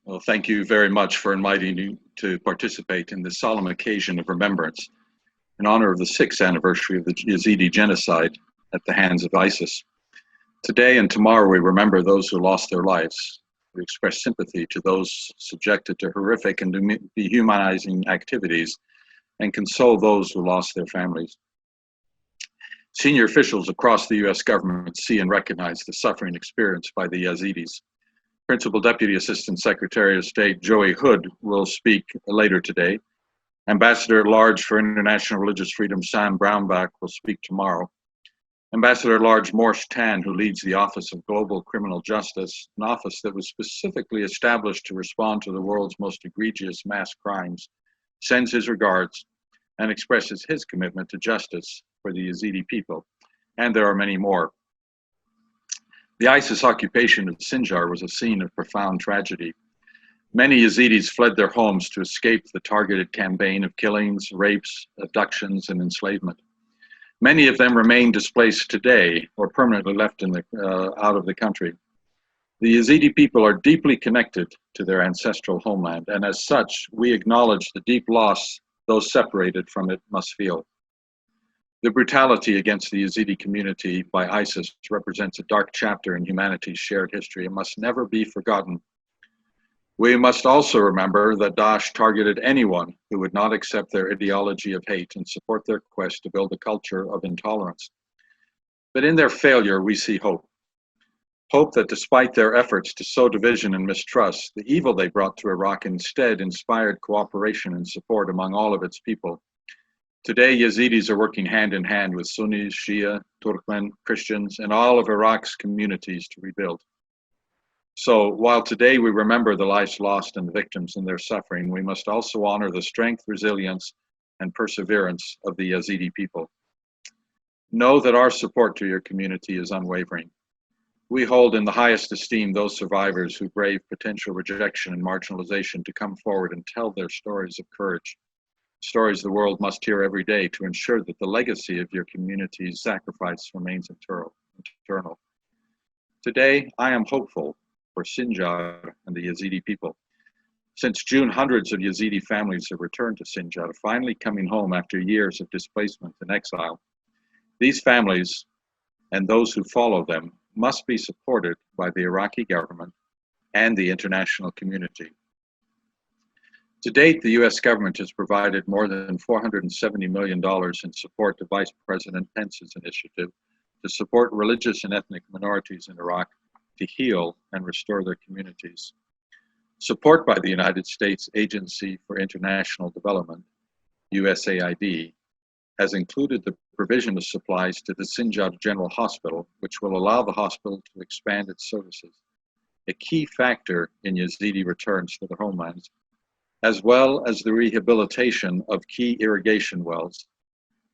Well, thank you very much for inviting me to participate in this solemn occasion of remembrance in honor of the 6th anniversary of the Yazidi genocide at the hands of ISIS. Today and tomorrow we remember those who lost their lives. We express sympathy to those subjected to horrific and dehumanizing activities and console those who lost their families. Senior officials across the US government see and recognize the suffering experienced by the Yazidis. Principal Deputy Assistant Secretary of State Joey Hood will speak later today. Ambassador at Large for International Religious Freedom Sam Brownback will speak tomorrow. Ambassador at Large Morsh Tan, who leads the Office of Global Criminal Justice, an office that was specifically established to respond to the world's most egregious mass crimes, sends his regards and expresses his commitment to justice for the Yazidi people. And there are many more. The ISIS occupation of Sinjar was a scene of profound tragedy. Many Yazidis fled their homes to escape the targeted campaign of killings, rapes, abductions, and enslavement. Many of them remain displaced today or permanently left out of the country. The Yazidi people are deeply connected to their ancestral homeland, and as such, we acknowledge the deep loss those separated from it must feel. The brutality against the Yazidi community by ISIS represents a dark chapter in humanity's shared history and must never be forgotten. We must also remember that Daesh targeted anyone who would not accept their ideology of hate and support their quest to build a culture of intolerance. But in their failure, we see hope. Hope that despite their efforts to sow division and mistrust, the evil they brought to Iraq instead inspired cooperation and support among all of its people. Today, Yazidis are working hand in hand with Sunnis, Shia, Turkmen, Christians, and all of Iraq's communities to rebuild. So while today we remember the lives lost and the victims and their suffering, we must also honor the strength, resilience, and perseverance of the Yazidi people. Know that our support to your community is unwavering. We hold in the highest esteem those survivors who brave potential rejection and marginalization to come forward and tell their stories of courage. Stories the world must hear every day to ensure that the legacy of your community's sacrifice remains eternal. Today, I am hopeful for Sinjar and the Yazidi people. Since June, hundreds of Yazidi families have returned to Sinjar, finally coming home after years of displacement and exile. These families and those who follow them must be supported by the Iraqi government and the international community. To date, the US government has provided more than $470 million in support to Vice President Pence's initiative to support religious and ethnic minorities in Iraq to heal and restore their communities. Support by the United States Agency for International Development, USAID, has included the provision of supplies to the Sinjar General Hospital, which will allow the hospital to expand its services, a key factor in Yazidi returns to their homelands, as well as the rehabilitation of key irrigation wells,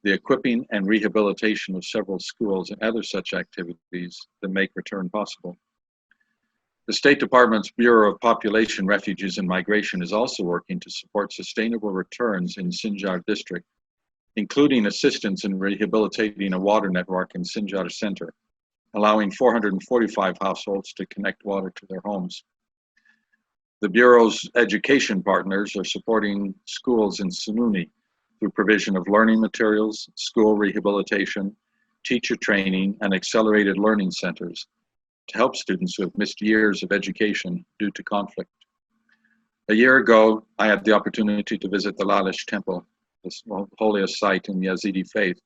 the equipping and rehabilitation of several schools and other such activities that make return possible. The State Department's Bureau of Population, Refugees, and Migration is also working to support sustainable returns in Sinjar district, including assistance in rehabilitating a water network in Sinjar Center, allowing 445 households to connect water to their homes. The Bureau's education partners are supporting schools in Sununi through provision of learning materials, school rehabilitation, teacher training, and accelerated learning centers to help students who have missed years of education due to conflict. A year ago, I had the opportunity to visit the Lalish temple, the holiest site in Yazidi faith,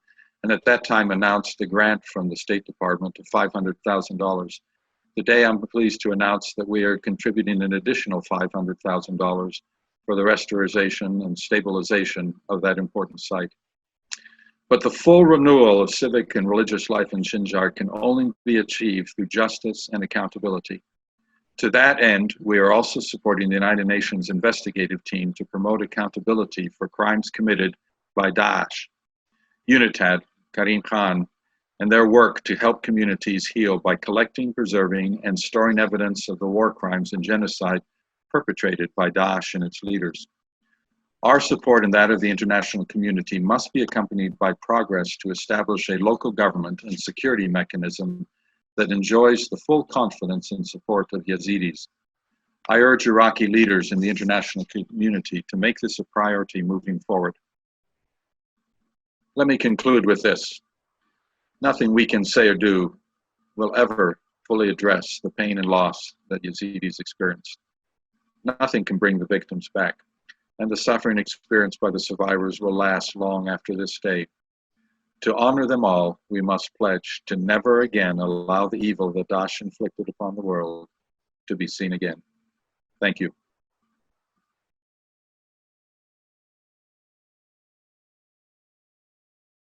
and at that time announced a grant from the State Department of $500,000. Today, I'm pleased to announce that we are contributing an additional $500,000 for the restoration and stabilization of that important site. But the full renewal of civic and religious life in Sinjar can only be achieved through justice and accountability. To that end, we are also supporting the United Nations investigative team to promote accountability for crimes committed by Daesh, UNITAD, Karim Khan, and their work to help communities heal by collecting, preserving, and storing evidence of the war crimes and genocide perpetrated by Daesh and its leaders. Our support and that of the international community must be accompanied by progress to establish a local government and security mechanism that enjoys the full confidence and support of Yazidis. I urge Iraqi leaders and the international community to make this a priority moving forward. Let me conclude with this. Nothing we can say or do will ever fully address the pain and loss that Yazidis experienced. Nothing can bring the victims back, and the suffering experienced by the survivors will last long after this day. To honor them all, we must pledge to never again allow the evil that Daesh inflicted upon the world to be seen again. Thank you.